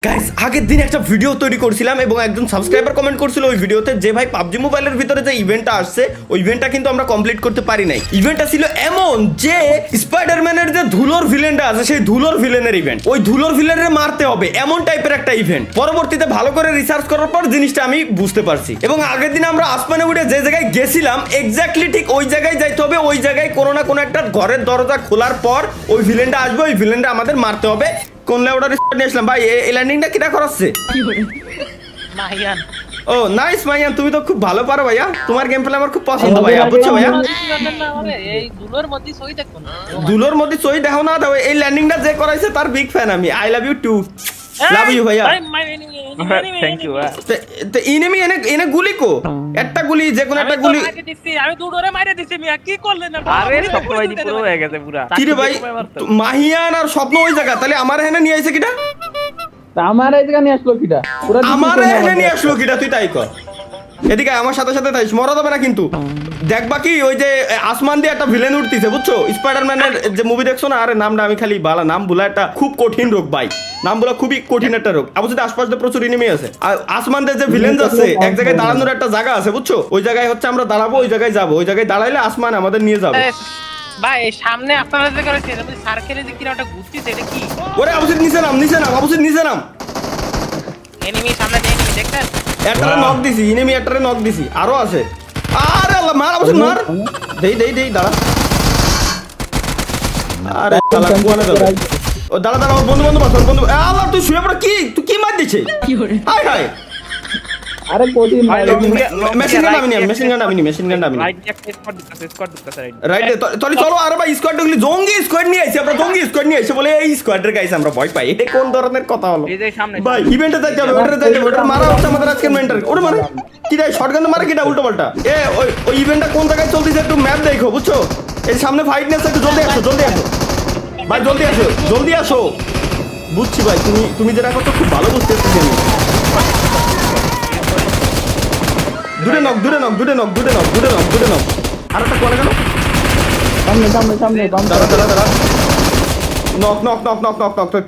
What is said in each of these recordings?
Guys আগের দিন একটা ভিডিও তৈরি করছিলাম এবং একজন সাবস্ক্রাইবার কমেন্ট করছিল ওই ভিডিওতে যে ভাই পাবজি মোবাইলের ভিতরে যে ইভেন্টটা আসছে ওই ইভেন্টটা কিন্তু আমরা কমপ্লিট করতে পারি নাই। ইভেন্টটা ছিল এমন যে স্পাইডারম্যানের যে ধুলোর ভিলেনটা আছে সেই ধুলোর ভিলেনের ইভেন্ট, ওই ধুলোর ভিলেনের মারতে হবে এমন টাইপের একটা ইভেন্ট। পরবর্তীতে ভালো করে রিসার্চ করার পর জিনিসটা আমি বুঝতে পারছি এবং আগের দিন আমরা আসমানে উঠে যে জায়গায় গেছিলাম এক্স্যাক্টলি ঠিক ওই জায়গায় যাইতে হবে। ওই জায়গায় কোনো না কোনো একটা ঘরের দরজা খোলার পর ওই ভিলেনটা আসবে, ওই ভিলেনটা আমাদের মারতে হবে। কোন লেভেলের স্পট নিয়ে আসলাম ভাই? এই ল্যান্ডিংটা কিটা করাচ্ছে? মাহিয়ান। ও নাইস মাইয়ান, তুমি তো খুব ভালো পারো ভাইয়া, তোমার গেম প্লে আমার খুব পছন্দ ভাইয়া, বুঝছো ভাইয়া? এই দুলোর মধ্যে সই দেখো না, দুলোর মধ্যে সই দেখো না দাও। এই ল্যান্ডিংটা যে করাইছে তার বিগ ফ্যান আমি। I love you too, love you ভাইয়া। Thank you. তো ইনেমি এনে গুলি কো একটা গুলি, যে কোনো একটা গুলি। আমি দুটোরে মাইরে দিছি মিয়া, কি করলেন না? আরে স্বপ্ন ভাই পুরো হয়ে গেছে পুরা। কি রে ভাই মাহিয়ান আর স্বপ্ন ওই জায়গা, তাহলে আমার এখানে নিয়ে আইছে কিটা? আমার এই জায়গা নিয়ে আসলো কিটা? পুরো আমার এখানে নিয়ে আসলো কিটা? তুই তাই কর, এদিকে আমার সাথে সাথে তাইস, মরা যাবে না কিন্তু। দেখবা কি ওই যে আসমান দিয়ে একটা ভিলেন উঠতিছে, বুঝছো? স্পাইডারম্যানের যে মুভি দেখছো না, আরে নামটা আমি খালি বালা নাম ভুলা, একটা খুব কঠিন রোগ ভাই, নাম বলা খুবই কঠিন একটা রোগ। আবার যদি আশপাশে প্রচুর এনিমি আছে আর আসমান দিয়ে যে ভিলেন আছে এক জায়গায় দাঁড়ানোর একটা জায়গা আছে, বুঝছো? ওই জায়গায় হচ্ছে আমরা দাঁড়াবো, ওই জায়গায় যাবো, ওই জায়গায় দাঁড়াইলে আসমান আমাদের নিয়ে যাবে। ভাই সামনে আপনারা যে করেছে এটা সার্কেলে যে কিনা ওটা ঘুরতেছে, এটা কি? ওরে আবুসির নিচে নাম, নিচে নাম, আবুসির নিচে নাম। এনিমি সামনে এনিমি দেখছেন? একটারে নক দিছি, এনিমি একটারে নক দিছি, আরো আছে। আরে আল্লাহ, মার আবুসির মার। দেই দাঁড়া। আরে শালা কোয়ানে গেল? ও দাঁড়া দাঁড়া, ওর বন্ধু বন্ধু বাসন বন্ধু। আল্লাহ তুই শুয়ে পড়ে কি? তুই কি মার দিছে? Hi hi. আরে কোটিন মেশিন গান নামিনি, মেশিন গান নামিনি। রাইট একটা স্কোয়াড ঢুকতেছে রাইট তাহলে চলো। আরে ভাই স্কোয়াড ঢুকলি, জঙ্গি স্কোয়াড নিয়ে আইছি আমরা, জঙ্গি স্কোয়াড নিয়ে আইছি বলে এই স্কোয়াডের গাইছে আমরা ভয় পাই। এটা কোন ধরনের কথা হলো এই যে সামনে ভাই? ইভেন্টে যাইতে হবে, ওটারে যাইতে হবে, ওটা মারা হচ্ছে আমাদের আজকের মেন্টার। ওরে মারে কি রে, শটগান মারে কিটা উল্টো পাল্টা। ওই ইভেন্টটা কোন জায়গায় চলতেছে একটু ম্যাপ দেখো, বুঝছো? এই সামনে ফাইট নেছে, একটু জলদি আসো ভাই, জলদি আসো। বুঝছি ভাই, তুমি যেটা করছো খুব ভালো বুঝতে পারছি আমি। দূরে নক। আর একটা কোনে গেল? সামনে দাঁড়া। নক।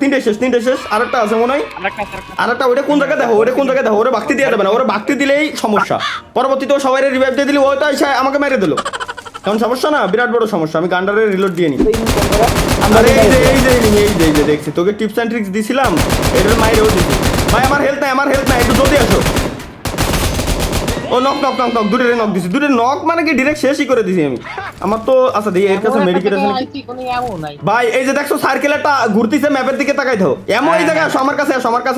তিনটে শেষ। আরেকটা আছে মনে হয়। আরেকটা ওটা কোন জায়গায় দেখো, ওরে বাক্তি দিয়ে দেবে না, ওরে বাক্তি দিলেই সমস্যা। পরবর্তীতে সবাই রিভাইভ দিয়ে দিলি, ওটা এসে আমাকে মেরে দিল। কারণ সমস্যা না, বিরাট বড় সমস্যা। আমি গান্ডারে রিলোড দিয়ে নি। আরে এই যে দেখছি তোকে টিপস এন্ড ট্রিক্স দিছিলাম, এটার মাইরেও দিছি ভাই। আমার হেলথ নাই, একটু জলদি আসো। ও নক। দূরে নক দিছি, দূরে নক মানে কি ডিরেক্ট শেষই করে দিছি আমি। আমার তো আচ্ছা দেখি এর কাছে মেডিকেট আছে নাকি ভাই? এই যে দেখছো সার্কেলটা ঘুরতিছে, ম্যাপের দিকে তাকাই দাও। এমো এই জায়গায় আসো, আমার কাছে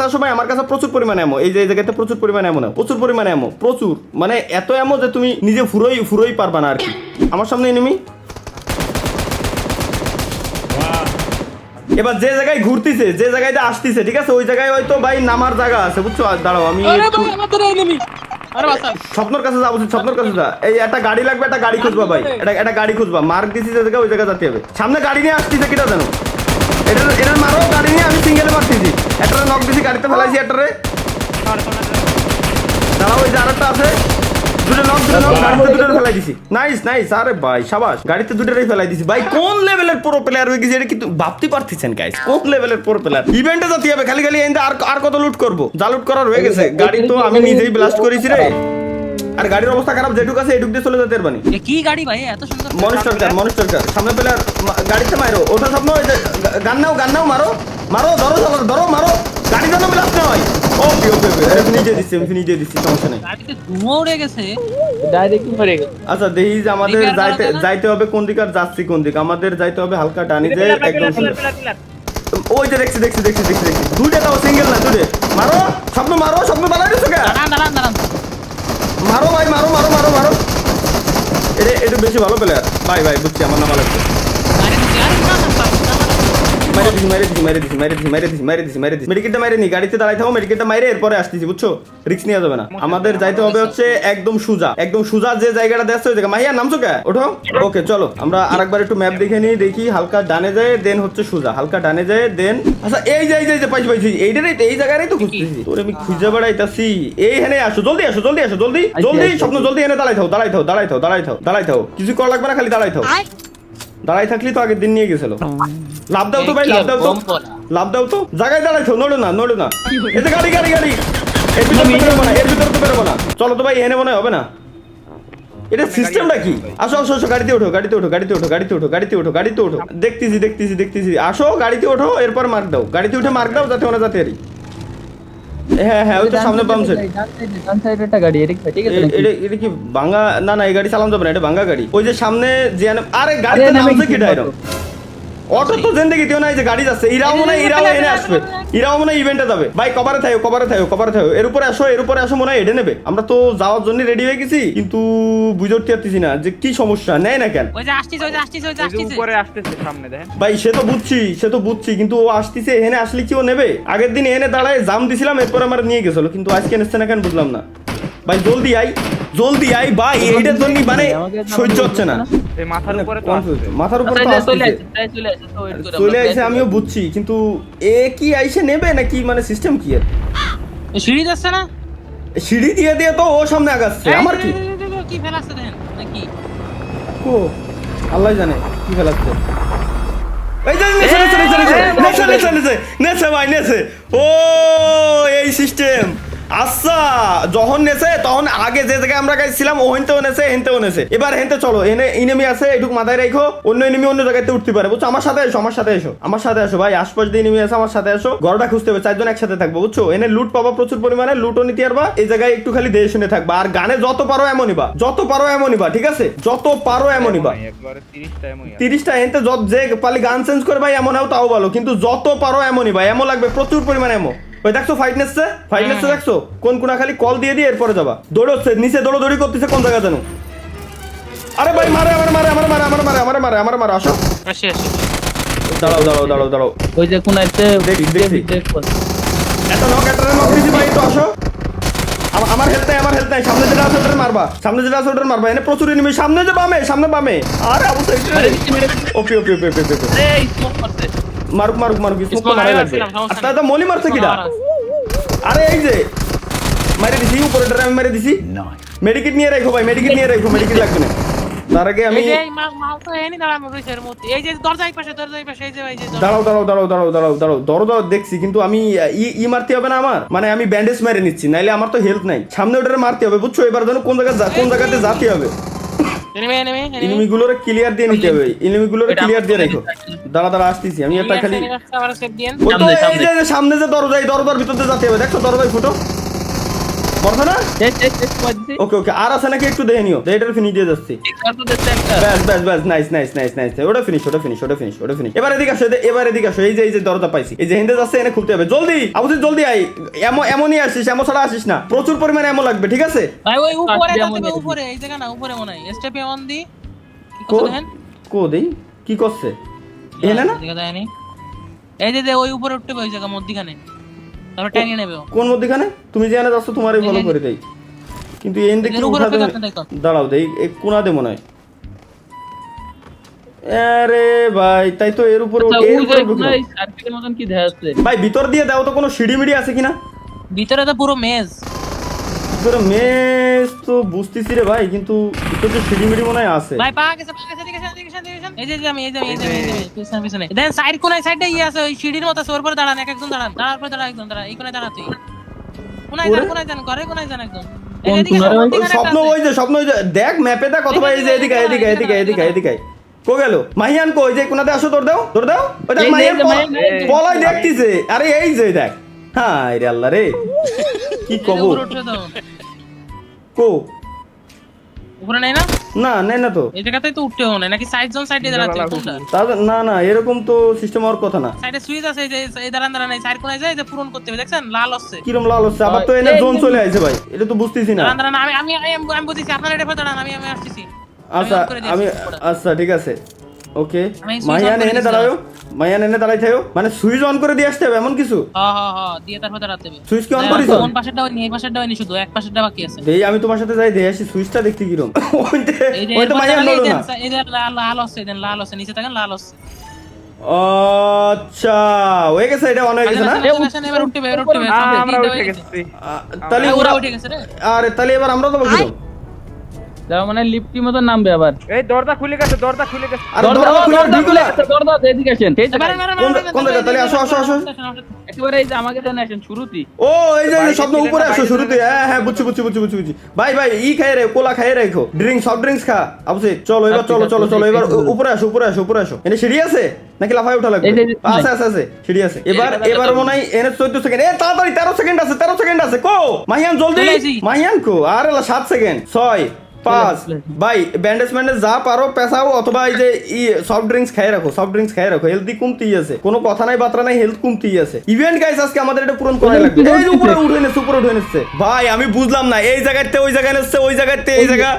আসো ভাই। আমার কাছে প্রচুর পরিমাণে এমো, এই জায়গাতে প্রচুর পরিমাণে এমো, প্রচুর মানে এত এমো যে তুমি নিজে ফুরোই পারবা না আর কি। আমার সামনে এনিমি। এবার যে জায়গায় ঘুরতিছে, যে জায়গায় আসতিছে, ঠিক আছে, ওই জায়গায় হয়তো ভাই নামার জায়গা আছে, বুঝছো? দাঁড়াও আমি স্বপ্নর কাছে যা, স্বপ্নর কাছে যা। এই একটা গাড়ি লাগবে, একটা গাড়ি খুঁজবা ভাই, একটা গাড়ি খুঁজবা। মার্ক দিছি যে জায়গা, ওই জায়গা যেতে হবে। সামনে গাড়ি নিয়ে আসতিছে কিটা জানো? এটা মারো, গাড়ি নিয়ে আমি সিঙ্গেলে মারতেছি। একটা নক দিছি, গাড়িতে ফেলাইছি একটারে। দাঁড়াও, ওই যে আরেকটা আছে, দুটো নক, গাড়িতে দুটো ফেলাই দিছি। নাইস। আরে ভাই সাবাস, গাড়িতে দুটোই ফেলাই দিছি ভাই। কোন লেভেলের প্রো প্লেয়ার হয়ে গেছে এটা কিন্তু ভাবতে পারতেছেন গাইস, কোন লেভেলের প্রো প্লেয়ার। ইভেন্টে যেতে হবে খালি এন্ড আর কত লুট করবো? যা লুট করার হয়ে গেছে। গাড়ি তো আমি নিজেই ব্লাস্ট করেছি রে। আর গাড়ির অবস্থা খারাপ, যেটুকু আছে এটুক দিয়ে চলে যেতে পারবানি। কি গাড়ি ভাই এত সুন্দর? মনস্টার সামনে প্লেয়ার গাড়িতে মারো। ওটা স্বপ্ন, ওই যে গান নাও, মারো ধরো মারো। গাড়ি জন্য ব্লাস্ট নয়। ওকে নিজে দিচ্ছি, সমস্যা নেই। গাড়িতে ধোঁয়া উড়ে গেছে, ডাইরেক্ট মরে গেল। আচ্ছা দেখি যে আমাদের যাইতে হবে কোন দিক, আর যাচ্ছি কোন দিক। আমাদের যাইতে হবে হালকা ডানি যে একদম ওই যে দেখছি। দুইটা দাও, সিঙ্গেল না, দুটো মারো। স্বপ্ন বানাই দিছো কে? দাঁড়ান মারো ভাই, মারো। এটা বেশি ভালো প্লেয়ার ভাই, বুঝছি। আমার নাম লাগছে। মেডিকেটটা মাইরে নি, গাড়িতে দাঁড়াই থাকো, মেডিকেটটা মাইরে এরপরে আসতেছি, বুঝছো? রিস্ক নেওয়া যাবে না। আমাদের যাইতে হবে হচ্ছে একদম সুজা যে জায়গাটা দেখছো ওই জায়গা। মাহিয়া নামছো কে? ওঠো। ওকে চলো আমরা আরেকবার একটু ম্যাপ দেখে নিই, দেখি হালকা ডানে যায় দেন হচ্ছে সুজা, হালকা ডানে যায় দেন। আচ্ছা এই যে পাইছি এই জায়গায় তো খুঁজতেছি, তোর আমি খুঁজে বেড়াইতাছি। এইখানে আসো, জলদি স্বপ্ন, জলদি এনে দাঁড়াই থাও। কিছু করা লাগবে না, খালি দাঁড়াই থাকলি তো আগের দিন নিয়ে গেছিল। লাভ দাও তো ভাই, লাভ দাও তো। লাভ দাও তো, জায়গায় দাঁড়াইছো, নড়ো না নড়ো না। এই যে গাড়ি গাড়ি গাড়ি, এর ভিতরে তো বেরোবো না, এর ভিতরে তো বেরোবো না। চলো তো ভাই, এনে মনে হয় হবে না। এটা সিস্টেমটা কি? আসো আসো আসো, গাড়িতে ওঠো গাড়িতে ওঠো গাড়িতে ওঠো গাড়িতে ওঠো গাড়িতে ওঠো গাড়িতে ওঠো। দেখতেছি দেখতেছি দেখতেছি, আসো গাড়িতে ওঠো, এরপর মার্ক দাও, গাড়িতে উঠে মার্ক দাও যাতে ওরা যাতে আরি। হ্যাঁ হ্যাঁ, ওই তো সামনে বাম সাইড। ডান সাইডে একটা গাড়ি, এটা ঠিক আছে নাকি? এটা কি ভাঙা? না না, এই গাড়ি চালানো যাবে না, এটা ভাঙা গাড়ি। ওই যে সামনে যে আরে গাড়িতে আরে নামে নামছে কি কি ডাইরো? অটো তো জিন্দেগি তেও নাই যে গাড়ি যাচ্ছে। ইরাও মনে হয় ইরাও এনে আসবে, ইরাও মনে হয় ইভেন্টে যাবে। ভাই কভারে থাকো কভারে থাকো কভারে থাকো, এর উপরে আসো এর উপরে আসো, মনে হয় এডে নেবে। আমরা তো যাওয়ার জন্য রেডি হয়ে গেছি, কিন্তু বুঝে উঠতে পারতেছি না যে কি সমস্যা, নেয় না কেন? ওই যে আসতিছে ওই যে আসতিছে ওই যে এই যে আসতিছে। উপরে আসতেছে সামনে দেখেন। ভাই সে তো বুঝছি কিন্তু ও আসতেছে, এখানে আসলে কি ও নেবে? আগের দিন এনে দাঁড়ায় জাম দিছিলাম, এরপর আমার নিয়ে গেছিল, কিন্তু আজকে এনেছে না কেন বুঝলাম না। ভাই জলদি আই ভাই, এইটার জন্য মানে সহ্য হচ্ছে না। এই মাথার উপরে তো Confused, আসছে। মাথার উপরে তো চলে আসতেছে। আসছে চলে আসছে তো ওয়েট করে চলে আইছে, আমিও বুঝছি, কিন্তু এ কি আইসে নেবে নাকি, মানে সিস্টেম কি এর? এই সিঁড়ি যাচ্ছে না? সিঁড়ি দিয়ে দিয়ে তো ও সামনে আগাচ্ছে, আমার কি? কি ফেলাচ্ছে দেখেন নাকি? ও আল্লাহ জানে কি ফেলাচ্ছে। এই যে নেছে ভাই নেছে। ও এই সিস্টেম। আচ্ছা, যখন নেছে তখন আগে যে জায়গায় আমরা গাইছিলাম ও হেনতেও নেছে হেনতেও নেছে। এবার হেনতে চলো, এনে ইনেমি আছে এটুক মাথায় রাখো, অন্য এনিমি অন্য জায়গাতে উঠতে পারে, বুঝছো? আমার সাথে এসো আমার সাথে এসো আমার সাথে এসো ভাই, আশপাশ দিয়ে এনিমি আছে, আমার সাথে এসো। ঘরটা খুঁজতে হবে, চারজন একসাথে থাকবো, বুঝছো? এনে লুট পাবা প্রচুর পরিমাণে, লুটও নিতে পারবা। এই জায়গায় একটু খালি দেহে শুনে থাকবা, আর গানে যত পারো এমনই বা, ঠিক আছে? যত পারো এমনই বা। একবারে 30টা এমন 30টা এনতে যে পালি গান চেঞ্জ করে ভাই, এমন হয় তাও ভালো, কিন্তু যত পারো এমনই ভাই, এমন লাগবে প্রচুর পরিমাণে এমো। ওই দেখছো ফাইটনেসে দেখছো কোন কোনা, খালি কল দিয়ে দিয়ে এরপরে যাবা। দৌড়চ্ছে নিচে, দৌড়ি করতেছে কোন জায়গা জানো? আরে ভাই মারে আসো। আসি আসি। দাঁড়াও ওই যে কোন একটা দেখছি। একটা নক দিছি ভাই, তো আসো। আমার হেলথ নাই, সামনে যেটা আছে ওটার মারবা, এনে প্রচুর এনিমি, সামনে বামে। আরে আবু সাইড, ওপি এই স্মোক করতে মারুক স্মোক তো মারাই লাগবে। আচ্ছা এটা মলি মারছে কিডা? আরে এই যে মারি দিছি, উপরেটারে আমি মারি দিছি। মেডিকেট নিয়ে রাখো ভাই, মেডিকেট লাগবে না। তার আগে আমি এই যে মাল তো এনি দাঁড়ানো রইছে এর মধ্যে। এই যে দরজার পাশে এই যে ভাই যে দাঁড়াও দেখছি, কিন্তু আমি ই মারতে হবে না আমার, মানে আমি ব্যান্ডেজ মেরে নিচ্ছি, নাইলে আমার তো হেলথ নাই। সামনে ওটারে মারতে হবে, বুঝছো? এবার যেন কোন জায়গাতে যেতে হবে, এনিমি এনিমিগুলোরে ক্লিয়ার দিয়ে নিতে হবে, এনিমিগুলোরে ক্লিয়ার দিয়ে রাখো। দাঁড়া আসতেছি আমি, একটা খালি আবার সেভ দিয়েন। ওই তো এই যে সামনে যে দরজার ভিতর দিয়ে যেতে হবে, দেখছো? দরজায় ফুটো পড়ছে না? ওকে আর আছে নাকি একটু দেখে নিও, এটার ফিনিশ দিয়ে যাচ্ছি। ব্যাস নাইস, ওটা ফিনিশ। এবার এদিকে আসো, এই যে দরজা পাইছি, এই যে হিন্দে যাচ্ছে, এনে খুলতে হবে। জলদি আবুজি, জলদি আই। এমনই আসিস, এমন ছাড়া আসিস না, প্রচুর পরিমাণে এমন লাগবে, ঠিক আছে? ভাই ওই উপরে এই জায়গা না, উপরে মনে হয় স্টেপে অন দি। কি করতে দেখেন? দেই কি করছে এনে না? দেখা যায় নি। এই যে ওই উপরে উঠতে ওই জায়গা মধ্যখানে, তারপর টানিয়ে নেবে ও। কোন মধ্যখানে? তুমি জানা যাচ্ছ, তোমারই ভালো করে দেই, কিন্তু এন দেখি উঠা দেবে। দাঁড়াও দেই, এক কোনা দে মনে হয়। আরে ভাই তাই তো, এর উপরে সার্কেলের মতন কি দেখা যাচ্ছে ভাই, ভিতর দিয়ে দাও তো, কোনো সিঁড়ি মিড়ি আছে কিনা? ভিতরে তো পুরো মেজ তো বুঝতেছি রে ভাই, কিন্তু ভিতরে সিঁড়ি মিড়ি মনে হয় আছে। ভাই পা গেছে এই যে আমি পিছনে দেন সাইড সাইডে আছে, ওই সিঁড়ির মতো ওর উপরে দাঁড়ান, একজন দাঁড়ান, দাঁড়ার পরে একজন দাঁড়া, এই কোণে দাঁড়া তুই। কোণায় যান ঘরে কোণায় যান একদম। স্বপ্ন ওই যে দেখ ম্যাপে দেখ কত ভাই, এই যে এদিকে কো গেল মাহিয়ান, কো ওই যে কোনাতে আসো, দৌড় দাও ওই দেখ মাহিয়ান পলাই দেখতিছে। আরে এই যে দেখ, হ্যাঁ রে আল্লাহ রে, কি কব কো উপরে নাই না? না তো এই জায়গাতেই তো উঠতে হবে নাকি? সাইডে দাঁড়াতে কোনটা? না এরকম তো সিস্টেম হওয়ার কথা না। সাইডে সুইচ আছে, এই যে এই দাঁড়ান এই সাইড কোণায় যায়, এই যে পূরণ করতে হবে, দেখছেন লাল হচ্ছে। কিরম লাল হচ্ছে আবার? তো এনে জোন চলে আইছে ভাই, এটা তো বুঝতেছি না। দাঁড়ান আমি বুঝিছি, আপনারা এটা দাঁড়ান, আমি আসতেছি। আচ্ছা ঠিক আছে, ওকে। মাহিয়ান এনে দাঁড়াই থাকো, মানে সুইচ অন করে দিয়ে আসতে হবে এমন কিছু? হ্যাঁ দিয়ে তারপর দাঁড়াতে হবে। সুইচ কি অন করিছো? কোন পাশেরটা হয়নি, এই পাশেরটা হয়নি, শুধু এক পাশেরটা বাকি আছে। দেই আমি তোমার সাথে যাই, দেই আসি সুইচটা দেখতে কিরম। ওই তো মাহিয়ান বলো না, এই যে লাল হচ্ছে, দেন লাল হচ্ছে, নিচে থাকেন লাল হচ্ছে। আচ্ছা হয়ে গেছে, এটা অন হয়ে গেছে না? এবার উঠতে আমরা উঠে গেছি। তাহলে ওরা উঠে গেছে রে। আরে তাহলে এবার আমরা তো কিরম? তার মানে লিফটি মতো নামবে আবার এই দরজা খুলে গেছে দরজা খুলে গেছে আরে দরজা খুলে দরজা ঢুকে খুলে না। গেছে, দরজা আছে, এদিকে আসেন। এই যে মারেন, মারেন, কোন মারেন, কোন জায়গা? তাহলে আসো আসো আসো। একেবারে এই যে আমাকে দেন আসেন শুরুতেই। ও এই যে বাইরে স্বপ্ন ছিলেন উপরে না, আসো বাইরে শুরুতে। ছিলেন না। হ্যাঁ হ্যাঁ বুঝছি বুঝছি বুঝছি বুঝছি বুঝছি। ভাই ভাই ই খাইয়ে রেখো, কোলা খাইয়ে রেখো, সফট ড্রিঙ্কস খা। অবশ্যই চলো এবার, চলো চলো চলো এবার উপরে আসো উপরে আসো উপরে আসো। এনে সিঁড়ি আছে নাকি লাফায় ওঠা লাগবে? এই যে, এই যে, আছে আছে আছে সিঁড়ি আছে। এবার মনে হয় এনে 14 সেকেন্ড। এ তাড়াতাড়ি 13 সেকেন্ড আছে, 13 সেকেন্ড আছে। কো মাহিয়ান জলদি, চলে আসি। মাহিয়ান কো আরে 7 সেকেন্ড 6 5। ভাই ব্যান্ডেজ ম্যান্ডেজ যা পারো পেছাও, অথবা এই যে সফট ড্রিঙ্কস খাই রাখো, সফট ড্রিঙ্কস খাই রাখো। হেলদি কমতেই আছে, কোনো কথা নাই বাত্রা নাই, হেলথ কমতেই আছে। ইভেন্ট গাইস আজকে আমাদের এটা পূরণ করা লাগবে। এই যে উপরে উঠে নেছে, উপরে উঠে নেছে। ভাই আমি বুঝলাম না এই জায়গাতে ওই জায়গায় নেছে, ওই জায়গাতে এই জায়গা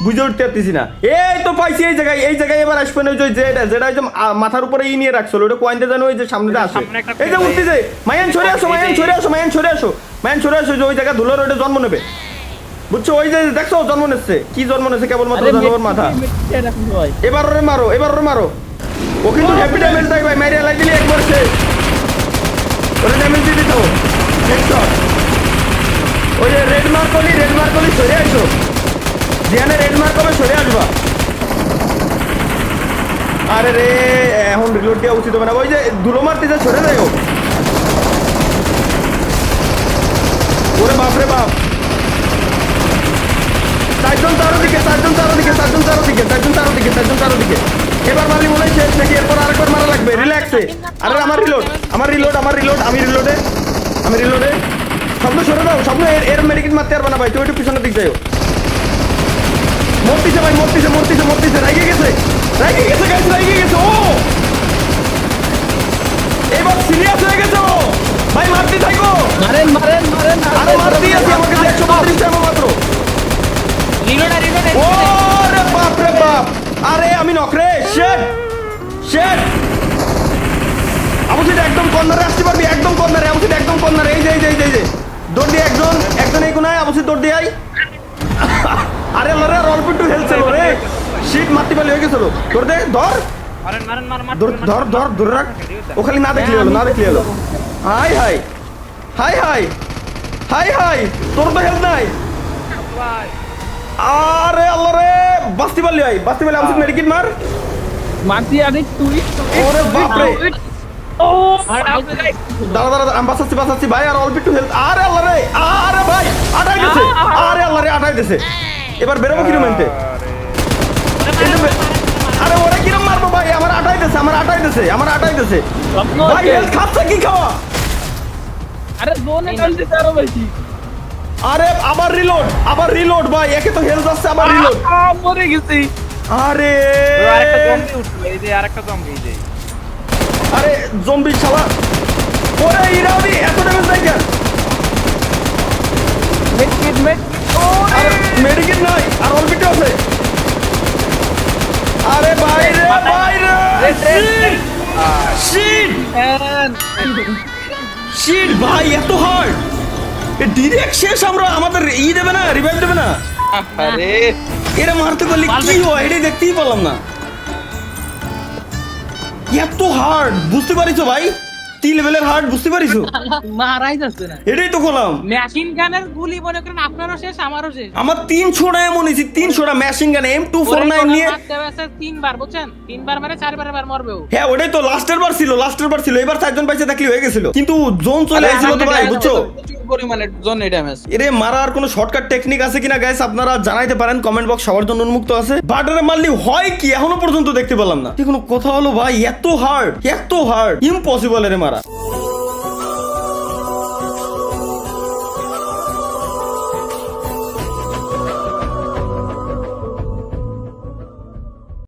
বুঝে উঠতে পারতেছি না। এই তো পাইছি এই জায়গায়, এই জায়গায় এবার আসবে না। ওই যে যেটা ওই যে মাথার উপরে নিয়ে রাখছিল ওটা কয়েনটা জানো, ওই যে সামনে আসে। সামনে একটা এই যে উঠতেছে। মায়ান সরে আসো, মায়ান সরে আসো, মায়ান সরে আসো, মায়ান সরে আসো। যে ওই জায়গা ধুলোর ওইটা জন্ম নেবে, বুঝছো? ওই যে দেখছো জন্ম নেছে, কি জন্ম নেছে কেবলমাত্র জানোর মাথা। এবার ওরে মারো, এবার ওরে মারো। ও কিন্তু হ্যাপি ড্যামেজ দেয় ভাই, মাইরে লাই দিলি একবার শেষ। ওরে ড্যামেজ দিয়ে দিত হেডশট। ওই যে রেড মার্ক করলি সরে আসো। যেখানে রেড মার্ক হবে সরে আসবা। আরে রে এখন রিলোড দেওয়া উচিত হবে না। ওই যে ধুলো মারতেছে সরে যায় ও। ওরে বাপরে বাপ, চারজন চারো দিকে, চারজন চারো দিকে, চারজন চারো দিকে, চারজন চারো দিকে, চারজন চারো দিকে। এবার মারলি মনে হয় শেষ নাকি? এরপর আরেকবার মারা লাগবে রিল্যাক্সে। আরে আমার রিলোড, আমার রিলোড, আমার রিলোড, আমি রিলোডে, আমি রিলোডে। স্বপ্ন সরে দাও, স্বপ্ন এর মেডিকেট মারতে পারবে না ভাই, তুই একটু পিছনের দিক যাও। মরতিছে ভাই, মরতিছে মরতিছে মরতিছে, রাইগে গেছে, রাইগে গেছে গাইস, রাইগে গেছে ও। এবার সিরিয়াস হয়ে গেছে ও ভাই, মারতে থাকো। মারেন মারেন মারেন। আরে মারতেই আছে, আমাকে 132 টাইম মাত্র। Reload reload. ওরে বাপ রে বাপ, আরে আমি নকরে শেট শেট। অবশ্যই একদম কর্নারে আসতে পারবি, একদম কর্নারে, অবশ্যই একদম কর্নারে। এই যে এই যে এই যে এই যে দৌড় দিয়ে একজন একজন এই কোনায়, অবশ্যই দৌড় দিয়ে আই। আরে লরে অল্প একটু হেলথ ছিল রে, শীত মারতে পারলে হয়ে গেছিল। তোর দে ধর, মারেন মারেন মার মার ধর ধর ধর ধরে রাখ। ও খালি না দেখলি হলো, না দেখলি হলো। High high high high high high, তোর তো হেলথ নাই। আরে আল্লাহ রে, বাস্তি পারলি ভাই, বাস্তি পারলি। অবশ্যই মেডিকেট মার। মারতি আরে তুই। ওরে বাপ রে, ও দাঁড়া দাঁড়া আমি বাঁচাচ্ছি বাঁচাচ্ছি ভাই, আর অল্প একটু হেলথ। আরে আল্লাহ রে, আরে ভাই আটাই গেছে, আরে আল্লাহ রে আটাই গেছে। এবার বেরোবো কিরম এনতে? আরে ওরে কিরম মারবো ভাই, আমার আটাই দিছে, আমার আটাই দিছে, আমার আটাই দিছে স্বপ্ন ভাই। হেলথ খাচ্ছে কি খাওয়া? আরে জোনে কালতে আরো বেশি। আরে আবার রিলোড, আবার রিলোড ভাই, একে তো হেলথ আসছে আবার রিলোড। মরে গেছি। আরে আরেকটা জম্বি উঠলো, এই যে আরেকটা জম্বি, এই যে আরে জম্বি শালা। ওরে ইরাউদি এত ড্যামেজ নাই কেন? Medkit made. আর মেডিকেট নাই, আর অল্প একটু আছে। আরে ভাই রে ভাই রে, শিট শিট ভাই, এত হার্ড। ডিরেক্ট শেষ। আমরা আমাদের দেবে না, রিভাইভ দেবে না। আরে এরা মারতে পারলে কি হয় এটাই দেখতেই পেলাম না। এত হার্ড বুঝতে পারিছো ভাই, 3 লেভেলের হার্ড বুঝতে পারিছো? মারাই যাচ্ছে না। এটাই তো করলাম। মেশিন গানের গুলি মনে করেন আপনারও শেষ আমারও শেষ। আমার 3 ছোড়া এমন হয়েছে, 3 ছোড়া মেশিন গান M249 নিয়ে। তিনবার বুঝছেন, তিনবার মানে চারবার মরবে ও। হ্যাঁ ওটাই তো লাস্টের বার ছিল, লাস্টের বার ছিল। এবার 4 জন পাইছে দেখলি হয়ে গেছিল, কিন্তু জোন চলে আসছিল তো ভাই, বুঝছো? পরিমাণে জোন ড্যামেজ। এরে মারার কোনো শর্টকাট টেকনিক আছে কিনা গাইস আপনারা জানাইতে পারেন, কমেন্ট বক্স সবার জন্য উন্মুক্ত আছে। বাটারে মারলি হয় কি এখনো পর্যন্ত দেখতে পেলাম না। কি কোনো কথা হলো ভাই, এত হার্ড ইম্পসিবল এরে মারা।